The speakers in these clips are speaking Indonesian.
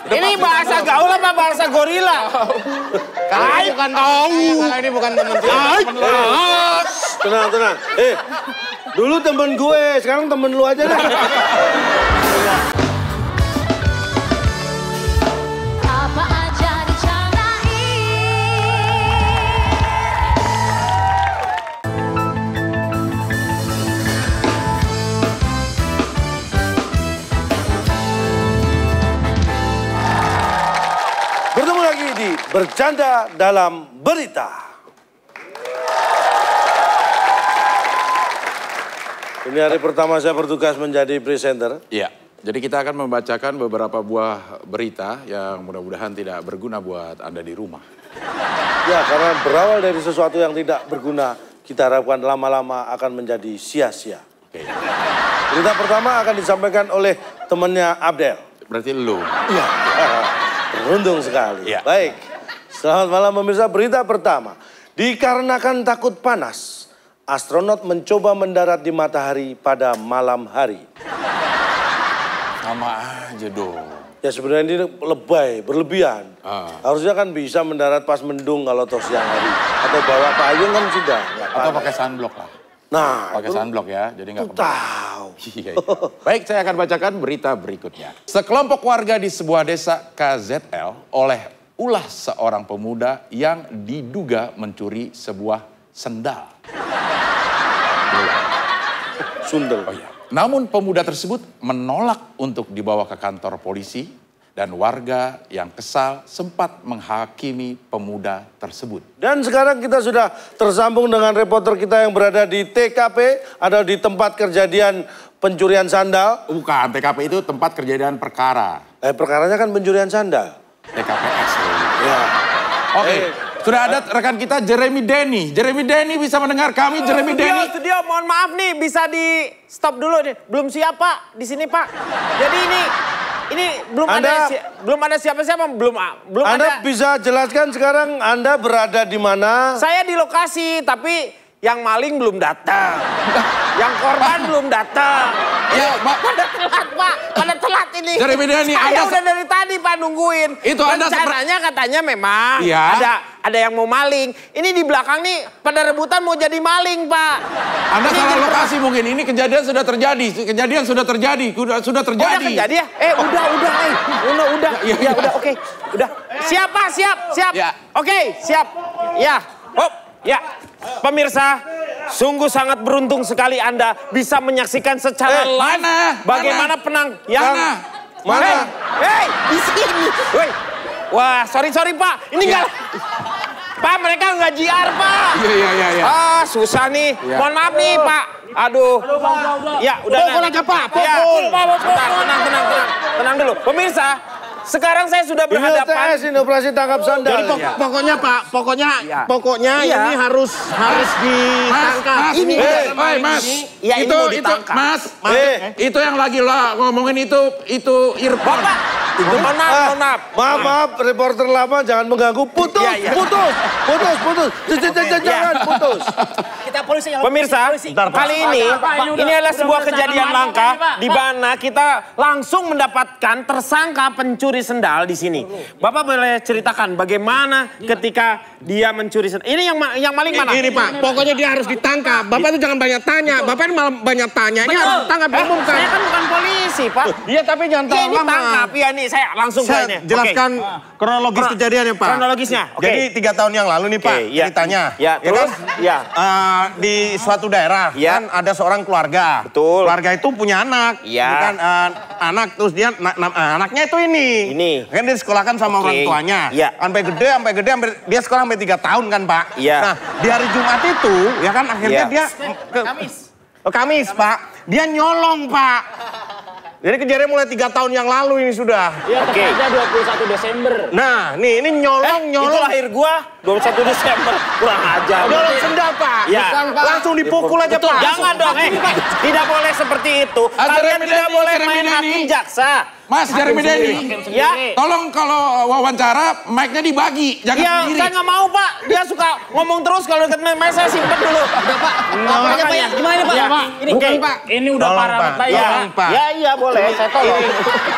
Ini bahasa gaul apa bahasa gorila? Kalau ini bukan temen Tenang, tenang. Dulu temen gue, sekarang temen lu aja deh. Apa aja dicarain. Bertemu lagi di Bercanda Dalam Berita. Ini hari pertama saya bertugas menjadi presenter. Iya, jadi kita akan membacakan beberapa buah berita yang mudah-mudahan tidak berguna buat Anda di rumah. Ya, karena berawal dari sesuatu yang tidak berguna, kita harapkan lama-lama akan menjadi sia-sia. Oke. Berita pertama akan disampaikan oleh temannya Abdel. Berarti lu. Iya, beruntung sekali. Ya. Baik, selamat malam pemirsa. Berita pertama, dikarenakan takut panas, astronot mencoba mendarat di matahari pada malam hari. Sama aja dong. Ya sebenarnya ini lebay, berlebihan. Harusnya kan bisa mendarat pas mendung kalau toh siang hari. Atau bawa payung kan sudah. Atau pakai sunblock lah. Nah, pakai sunblock ya, jadi nggak tahu. Iya. Baik, saya akan bacakan berita berikutnya. Sekelompok warga di sebuah desa KZL oleh ulah seorang pemuda yang diduga mencuri sebuah sendal. Sundel. Oh iya. Namun pemuda tersebut menolak untuk dibawa ke kantor polisi dan warga yang kesal sempat menghakimi pemuda tersebut. Dan sekarang kita sudah tersambung dengan reporter kita yang berada di TKP, ada di tempat kejadian pencurian sandal. Bukan, TKP itu tempat kejadian perkara. Perkaranya kan pencurian sandal. TKPX. Ya. Oke. Sudah ada rekan kita Jeremy Denny. Jeremy Denny bisa mendengar kami, Jeremy Denny. Studio, mohon maaf nih, bisa di stop dulu nih. Belum siap Pak, di sini Pak. Jadi ini belum ada siapa-siapa, belum Anda ada. bisa jelaskan sekarang Anda berada di mana? Saya di lokasi, tapi yang maling belum datang. Yang korban belum datang. Ya, pada telat Pak, pada telat ini. Jeremy Denny, Saya udah dari tadi Pak nungguin. Itu Anda rencananya katanya memang ada yang mau maling. Ini di belakang nih pada rebutan mau jadi maling Pak. Anda salah lokasi mungkin. Ini kejadian sudah terjadi. Kejadian sudah terjadi. Sudah terjadi. Udah kejadian? Udah. Ya udah, oke. Udah. Siap Pak, siap. Ya. Oke, siap. Ya. Hop. Ya. Pemirsa, sungguh sangat beruntung sekali Anda bisa menyaksikan secara live bagaimana Mana? Hei, di sini. Wah, sorry Pak. Ini enggak. Pak, mereka nggak JR Pak. Iya. Susah nih. Mohon maaf nih Pak. Aduh. Ya, udah. Pukul aja Pak, pukul. Tenang dulu. Pemirsa, sekarang saya sudah berhadapan. Ini operasi tangkap sandal. Jadi pokoknya Pak, pokoknya ini harus ditangkap. Ini Mas. Ya, ini mau ditangkap. Mas. Itu yang lagi lo ngomongin itu Irfan. Mohon maaf. Maaf, reporter lama jangan mengganggu. Putus. Jangan putus. Kita polisi yang pemirsa, kali ini adalah sebuah kejadian langka di mana kita langsung mendapatkan tersangka pencuri sendal di sini. Bapak boleh ceritakan bagaimana ketika dia mencuri sendal? Ini yang maling mana? Ini Pak, pokoknya dia harus ditangkap. Bapak itu jangan banyak tanya. Bapak ini malah banyak tanya. Ini harus ditangkap, diumumkan. Saya kan bukan polisi, Pak. Iya, tapi jangan terlalu lama. Ditangkap, ya nih saya langsung ke ini. Jelaskan kronologis kejadiannya Pak. Kronologisnya, Jadi 3 tahun yang lalu nih Pak, ceritanya. Ya, terus? Ya. Di suatu daerah kan ada seorang keluarga. Betul. Keluarga itu punya anak. Iya. Bukan anak, terus dia anaknya itu ini. Kan dia sekolahkan sama orang tuanya. Iya. Sampai gede, dia sekolah sampai 3 tahun kan Pak. Iya. Nah, di hari Jumat itu ya kan akhirnya dia Kamis Pak. Dia nyolong Pak. Jadi kejadian mulai 3 tahun yang lalu ini sudah. Iya, tepatnya 21 Desember. Nah, nih ini nyolong. Itu lahir gua 21 Desember. Kurang ajar. Nyolong sendal, Pak. Ya. Langsung dipukul aja, Pak. Jangan dong, tidak boleh seperti itu. Kalian tidak boleh main hakim jaksa. Mas Jeremy Denny, Ya. tolong kalau wawancara mic-nya dibagi, jangan Ya, sendiri. saya nggak mau Pak. Dia suka ngomong terus kalau deket mic saya simpen dulu. Udah Pak, laporannya Pak ya. Gimana Pak? Ya, Pak. Ini Oke. Pak. Ini udah Tolong, parah Pak. banget ya. Tolong, Pak. Ya, iya boleh. Saya tolong.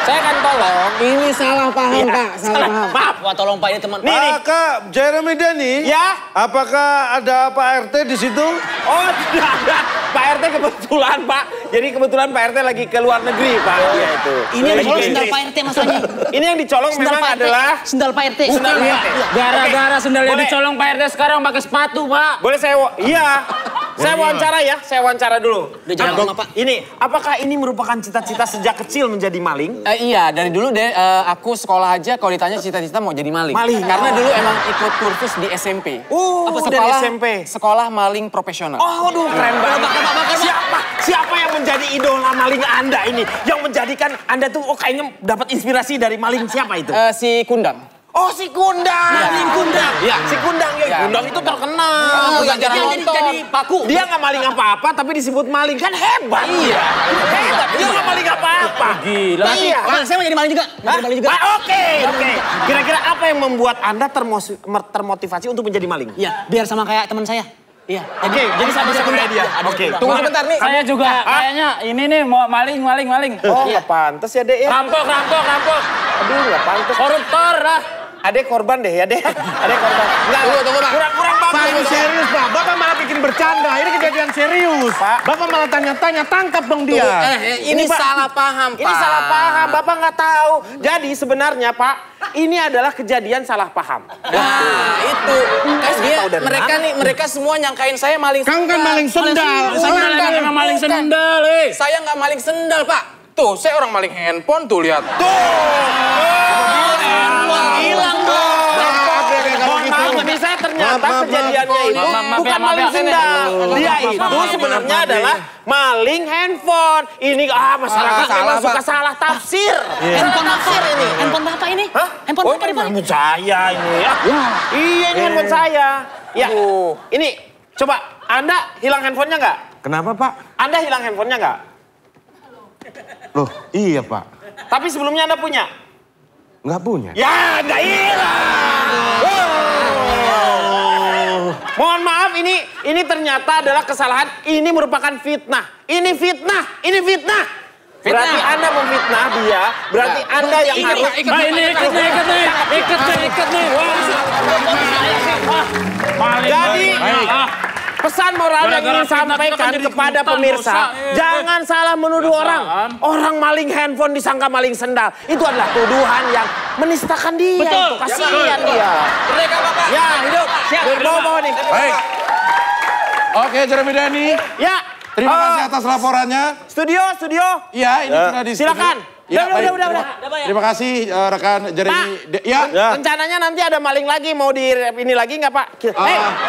Saya akan tolong. Ini salah paham Pak, salah paham. Maaf. Wah tolong Pak, ini teman. Nih. Kak Jeremy Denny. Ya. Apakah ada Pak RT di situ? Oh, tidak ada. Pak RT kebetulan, Pak. Jadi kebetulan Pak RT lagi ke luar negeri, Pak. Iya itu. Ini yang Lagi dicolong ke sendal Inggris. Pak RT masalahnya. Ini yang dicolong Sendal memang Pak RT. adalah Sendal Pak RT. Sendal Pak RT. Gara-gara Oke. sendalnya Boleh. dicolong Pak RT sekarang pakai sepatu, Pak. Boleh saya iya. Saya wawancara ya, saya wawancara dulu. Udah jangan lama, Pak. Ini, apakah ini merupakan cita-cita sejak kecil menjadi maling? Iya, dari dulu aku sekolah aja kalau ditanya cita-cita mau jadi maling. Maling. Karena dulu emang ikut kursus di SMP. Dari SMP. Sekolah maling profesional. Oh, aduh, keren banget. Siapa yang menjadi idola maling Anda ini? Yang menjadikan Anda tuh kayaknya dapat inspirasi dari maling siapa itu? Si Kundang. Oh, si Kundang. Maling Kundang. Iya, si Kundang ya. Iya. Kundang itu terkenal. Bukan jarang nonton. Jadi paku. Dia nggak maling apa-apa, tapi disebut maling. Kan hebat. Iya. Hebat. Dia nggak maling apa-apa. Gila. Iya. Pak, saya mau jadi maling juga. Mau jadi maling juga. Pak, oke. Kira-kira apa yang membuat Anda termotivasi untuk menjadi maling? Iya, biar sama kayak teman saya. Iya. Oke, jadi sama seperti dia. Oke. Tunggu sebentar nih. Saya juga kayaknya ini nih mau maling. Oh, nggak pantas ya, Dek ya. Rampok. Aduh, nggak pantas. Koruptor dah. Adek korban deh ya, Dek. Adek korban. Enggak, Tunggu, Pak. Kurang Pak, bagus. ini serius, Pak. Bapak malah bikin bercanda. Ini kejadian serius. Pak. Bapak malah tanya-tanya, tangkap dong dia. Ini Pak, salah paham, Pak. Ini salah paham, Bapak nggak tahu. Jadi sebenarnya, Pak, ini adalah kejadian salah paham. Nah, itu. Mereka semua nyangkain saya maling Kamu kan maling sendal. Sendal Salah, emang maling Bukan. sendal, Saya nggak maling sendal, Pak. Tuh, saya orang maling handphone tuh, lihat. Hilang dong. Mohon maaf, tapi saya ternyata kejadiannya itu Maaf, bukan ya, maling maaf, ya. sendal. Dia itu sebenarnya adalah maling handphone. Ini masyarakat memang suka salah tafsir. Handphone Bapak ini. Handphone Bapak ini. Hah? Handphone Oh, Bapak di ini mana? handphone saya ini ya. Iya, ini handphone saya. Ya, ini coba Anda hilang handphonenya nggak? Kenapa, Pak? Anda hilang handphonenya nggak? Loh, iya, Pak. Tapi sebelumnya Anda punya? Nggak punya. Ya, nggak hilang. Mohon maaf, ini ternyata adalah kesalahan. Ini merupakan fitnah. Ini fitnah. Berarti Anda memfitnah dia. Berarti Anda yang harus. Ikat nih. Wah. Maling. Jadi, pesan moral yang Gara-gara ingin fitnah kita sampaikan kan jadi kepada ikutan, pemirsa, dosa. jangan salah menuduh orang. Orang maling handphone disangka maling sendal. Itu adalah tuduhan yang menistakan dia. Betul. Itu kasihan dia. Mereka, Bapak. Ya, hidup. Siap. Bawa nih. Baik. Oke, Jeremy Denny. Ya. Terima kasih atas laporannya. Studio. Iya, ini sudah di studio. Silakan. Ya, Udah. baik. Terima kasih rekan Jeremy. Ya. Rencananya nanti ada maling lagi, mau di ini lagi nggak Pak?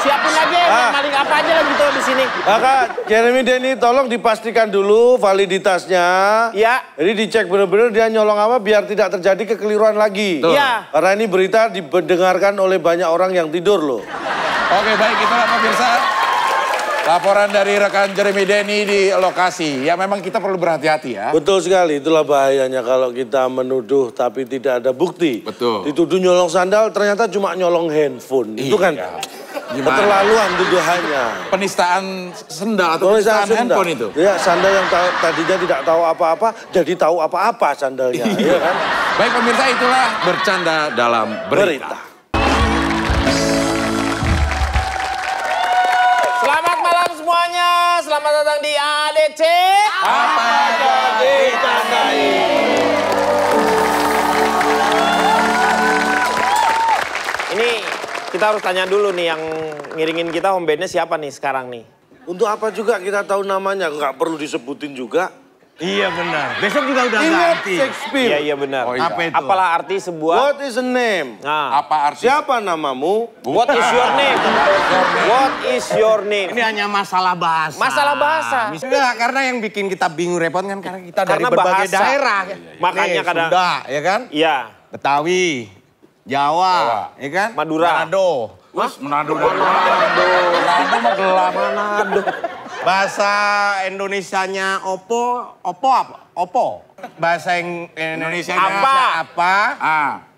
Siapin lagi maling apa aja lagi tuh di sini. Kak Jeremy Denny, tolong dipastikan dulu validitasnya. Iya. Jadi dicek benar-benar dia nyolong apa biar tidak terjadi kekeliruan lagi. Iya. Karena ini berita didengarkan oleh banyak orang yang tidur loh. Oke, baik, itulah pemirsa. Laporan dari rekan Jeremy Denny di lokasi. Ya memang kita perlu berhati-hati ya. Betul sekali, itulah bahayanya kalau kita menuduh tapi tidak ada bukti. Betul. Dituduh nyolong sandal ternyata cuma nyolong handphone. Itu kan keterlaluan tuduhannya. Penistaan sendal atau penistaan handphone itu. Ya, sandal yang tadinya tidak tahu apa-apa jadi tahu apa-apa sandalnya. Iya kan? Baik pemirsa, itulah bercanda dalam berita. Selamat malam semuanya. Selamat datang di ADC. Apa jadi tandai? Ini kita harus tanya dulu nih yang ngiringin kita home bandnya siapa nih sekarang nih? Untuk apa juga kita tahu namanya, nggak perlu disebutin juga. Iya benar. Besok juga udah Ingat ganti. Shakespeare. Iya benar. Oh, iya. Apa itu? Apalah arti sebuah? What is a name? Nah, Apa arti? Siapa namamu? what is your name? What is your name? Ini hanya masalah bahasa. Masalah bahasa. Enggak, karena yang bikin kita bingung repot kan karena kita dari Karena berbagai bahasa. daerah. Makanya Nih, kadang- Sunda, ya kan? Iya. Betawi, Jawa, ya kan? Madura. Manado. Manado mah gelap. Bahasa Indonesianya Oppo apa? Oppo. Bahasa Indonesia Apa? apa?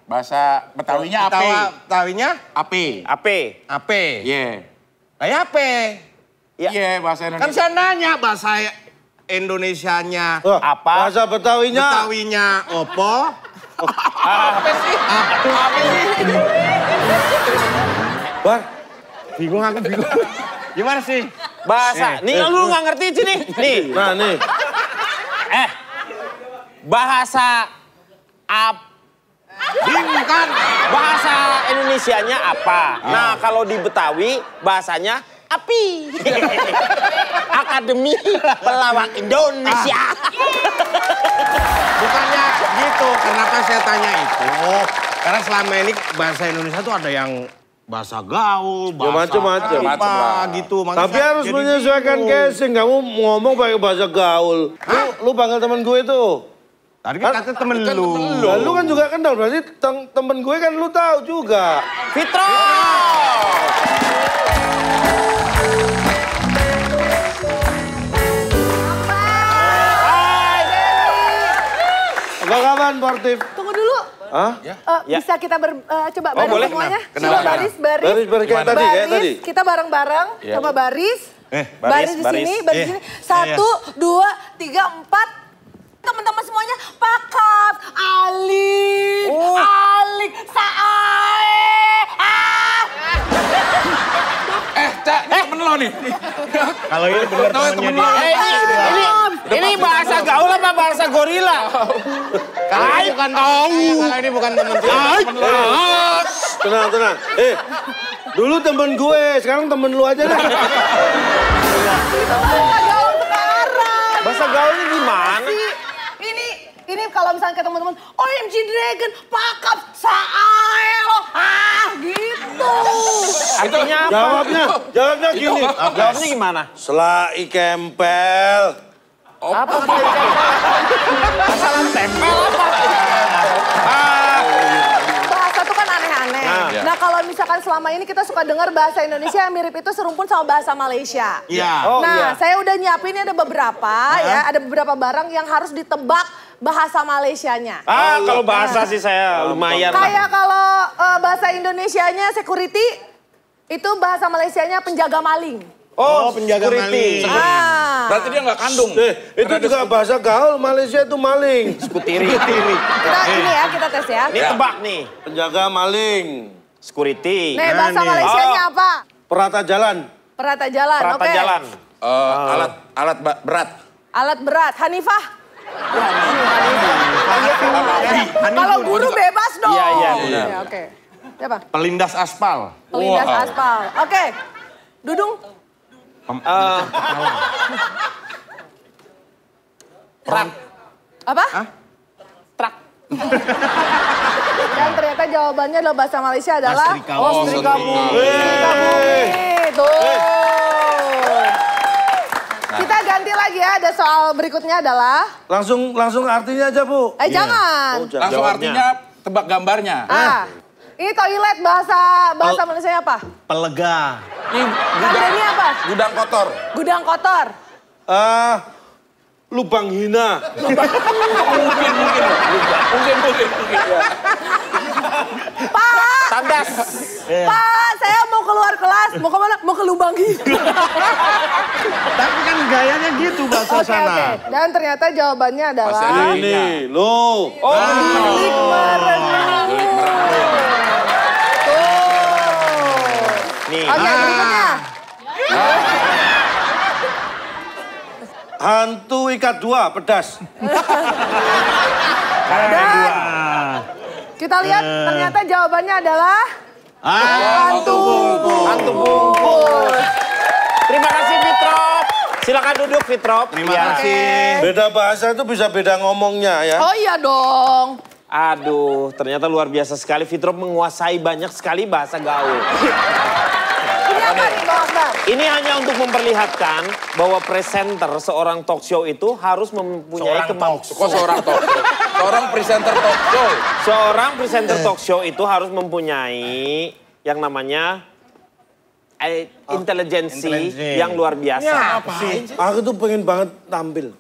Bahasa Betawinya ape. Betawinya? Ape. Ape. Iya. Kayak ape. Iya, bahasa Kan Indonesia. saya nanya bahasa Indonesianya. Apa? Bahasa Betawinya. Betawinya opo? Apa sih? Bar, Bingung aku, bingung. Gimana sih? Bahasa. Nih lu nggak ngerti sini. Nih. nah nih. Bahasa Bingung kan? Bahasa Indonesianya apa? Nah, kalau di Betawi bahasanya api. Akademi Pelawak Indonesia. Bukannya gitu. Kenapa saya tanya itu? Karena selama ini bahasa Indonesia tuh ada yang bahasa gaul, bahasa macam-macam. apa gitu. Makanya Tapi saya harus jadi menyesuaikan bingung. casing. Kamu ngomong pakai bahasa gaul. Lu panggil teman gue itu. Tadi kan kata temen lu. Lah, lu kan juga kenal. Berarti temen gue kan lu tahu juga. Fitro. Apa kabar, Portif? Tunggu dulu. Hah? Bisa kita coba baris boleh. semuanya? Kenapa? Coba baris. Baris kayak tadi, kayak tadi. Kita bareng-bareng. Coba baris. baris, di baris. sini, baris di sini. 1, 2, 3, 4. Teman-teman semuanya, Pakap, Alik, Alik, Sae. Cak, ini temen lo nih. Kalau ini bener temennya dia. Ini bahasa gaul apa bahasa gorila? Kalau ini bukan kalau ini bukan temen saya. Tenang, tenang. Dulu temen gue, sekarang temen lu aja deh. Gaul sekarang. Bahasa gaulnya gimana? Ini kalau misalnya ke teman-teman, OMG Dragon, Pakap, Sae, gitu. Artinya apa? Jawabnya gini. Jawabnya gimana? Selai kempel. Apa masalah tempel apa? Bahasa tuh kan aneh-aneh. Nah kalau misalkan selama ini kita suka dengar bahasa Indonesia yang mirip itu serumpun sama bahasa Malaysia. Iya. Nah saya udah nyiapin ada beberapa ya, ada beberapa barang yang harus ditebak bahasa Malaysianya. Kalau bahasa sih saya lumayan lah. Kayak kalau bahasa Indonesianya security, itu bahasa Malaysianya penjaga maling. Oh, penjaga security. maling. Berarti dia nggak kandung. Itu juga bahasa gaul, Malaysia itu maling. Skutiri. Kita ini ya, kita tes ya. Ini tebak nih. Penjaga maling. Security. Nih bahasa Malaysianya apa? Perata jalan. Perata jalan, oke. Perata jalan. Alat berat. Alat berat, Hanifah. Kalau guru bebas dong. Iya, benar. Ya, oke. Siapa? Pelindas aspal. Pelindas aspal. Oke. Dudung. Truk. Apa? Truk. Dan ternyata jawabannya adalah bahasa Malaysia adalah Setrika bumi. Setrika bumi. Tuh. Kita ganti lagi ya, ada soal berikutnya adalah Langsung artinya aja, Bu. jangan. Langsung artinya tebak gambarnya. Ini toilet bahasa Malaysia apa? Pelega. Ini apa? Gudang kotor. Gudang kotor. Lubang hina. Mungkin. Pak, Tandas. Pak, saya mau keluar kelas. Mau kemana? Mau ke lubang hina. Tapi kan gayanya gitu bahasa Oke. sana. Dan ternyata jawabannya adalah Ini, lo. bilik merenung. Nih. Oke, berikutnya. Hantu ikat dua, pedas. Dan kita lihat ternyata jawabannya adalah hantu bungkus. Terima kasih Fitrop. Silakan duduk Fitrop. Terima kasih. Beda bahasa itu bisa beda ngomongnya ya. Oh iya dong. Aduh, ternyata luar biasa sekali. Fitrop menguasai banyak sekali bahasa gaul. Ini apa nih Bang Akbar? Ini hanya untuk memperlihatkan bahwa presenter seorang talk show itu harus mempunyai kemampuan. Kok seorang talk show? Seorang presenter talk show. Seorang presenter talk show itu harus mempunyai yang namanya intelijensi yang luar biasa. Ya, aku tuh pengen banget tampil.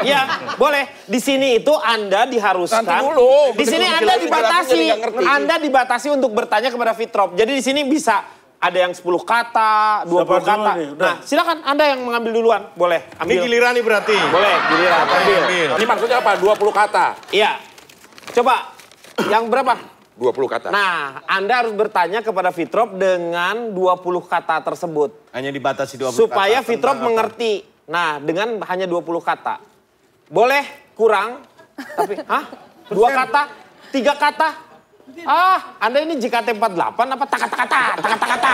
Ya, boleh. Di sini itu Anda diharuskan. Nanti dulu. Di sini Anda dibatasi. Anda dibatasi untuk bertanya kepada Fitrop. Jadi di sini bisa ada yang 10 kata, 20 kata. Nah, silakan Anda yang mengambil duluan. Boleh. Ambil. Ini giliran nih berarti. Boleh, giliran. Ambil. Ini maksudnya apa? 20 kata. Iya. Coba. Yang berapa? 20 kata. Nah, Anda harus bertanya kepada Fitrop dengan 20 kata tersebut. Hanya dibatasi 20 kata. Supaya Fitrop mengerti. Nah, dengan hanya 20 kata. Boleh kurang, tapi 2 kata, 3 kata. Anda ini JKT48 apa taka-taka-kata.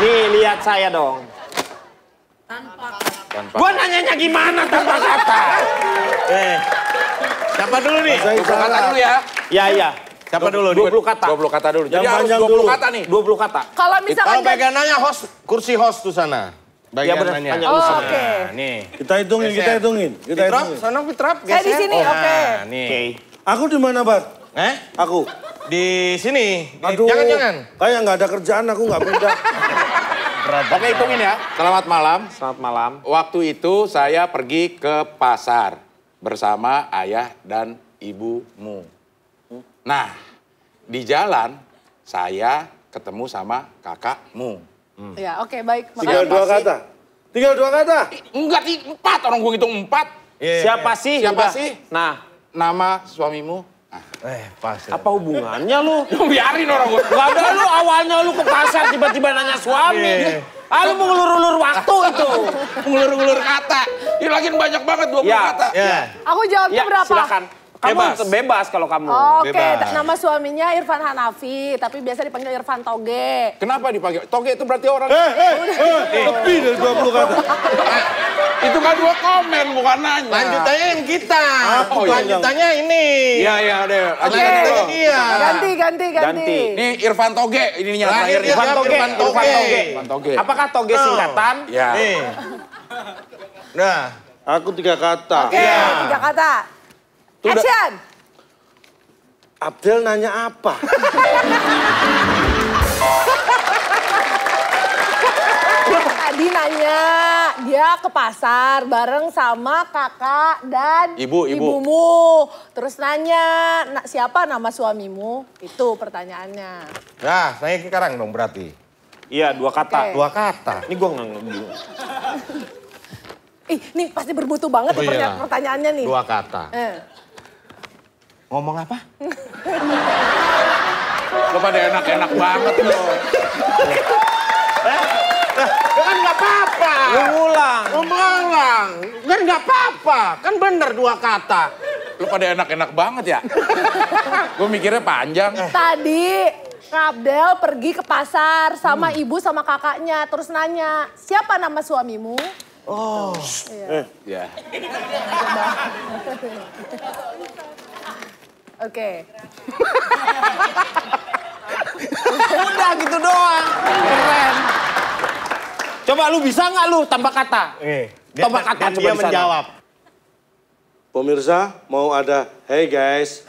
Nih, lihat saya dong. Tanpa. Gua nanyanya gimana tanpa kata? Siapa dulu nih? 20 kata dulu ya. Iya. Siapa dulu? 20 kata. 20 kata dulu. Jadi Yang harus panjang 20 dulu. kata nih. 20 kata. Kalau misalkan Kalau bagian nanya host, kursi host tuh sana. Ya benar, Bagian tanya nanya. lu. Oke. Nih. Kita hitungin. Fitrop, sana Fitrop. Saya di sini, oke. Nih. Oke. Aku di mana, Bar? Aku. Di sini. Aduh. Jangan. Kayak nggak ada kerjaan, aku nggak pindah. Oke, hitungin ya. Selamat malam. Selamat malam. Waktu itu saya pergi ke pasar bersama ayah dan ibumu. Nah, di jalan saya ketemu sama kakakmu. Ya, oke, baik. Tinggal 2 kata. Enggak, 4. Orang gue ngitung 4. Siapa sih? Siapa Udah. sih? Nah, Nama suamimu? Pas. apa hubungannya lu? Biarin orang gue. Gak ada lu awalnya lu ke pasar tiba-tiba nanya suami. Lu mau ngulur-ngulur waktu itu. Ngulur-ngulur kata. Ini lagi banyak banget 20 kata. Aku jawabnya berapa? Silakan. Kamu bebas kalau kamu. Oke, nama suaminya Irfan Hanafi, tapi biasa dipanggil Irfan Toge. Kenapa dipanggil? Toge itu berarti orang... Lebih dari 20 kata. Itu kan 2 komen, bukan nanya. Lanjutannya yang kita. iya. Lanjutannya ini. Iya, deh. Lanjutannya dia. Ganti. Nih Irfan Toge, ininya terakhir. Irfan Toge. Toge. Apakah Toge singkatan? Ya. Nih. Nah. Aku 3 kata. Oke, 3 kata. Action! Abdel nanya apa? Tadi nanya, dia ke pasar bareng sama kakak dan ibumu. Terus nanya, siapa nama suamimu? Itu pertanyaannya. Nah, saya sekarang dong berarti. Iya, 2 kata. 2 kata. Ini gua nggak ngerti. Nih pasti bermutu banget pertanyaannya nih. 2 kata. Ngomong apa? Lo pada enak-enak banget lo. Kan nggak apa-apa. Lu ngulang. Ngulang. Kan nggak apa-apa. Kan bener 2 kata. Lo pada enak-enak banget ya. Gue mikirnya panjang. Tadi Abdel pergi ke pasar sama ibu sama kakaknya. Terus nanya, siapa nama suamimu? Oh. Ya. Oke. Udah gitu doang. Keren. Coba lu bisa nggak lu tambah kata? Tambah kata Dan coba dia di sana. menjawab. Pemirsa, mau ada hey guys.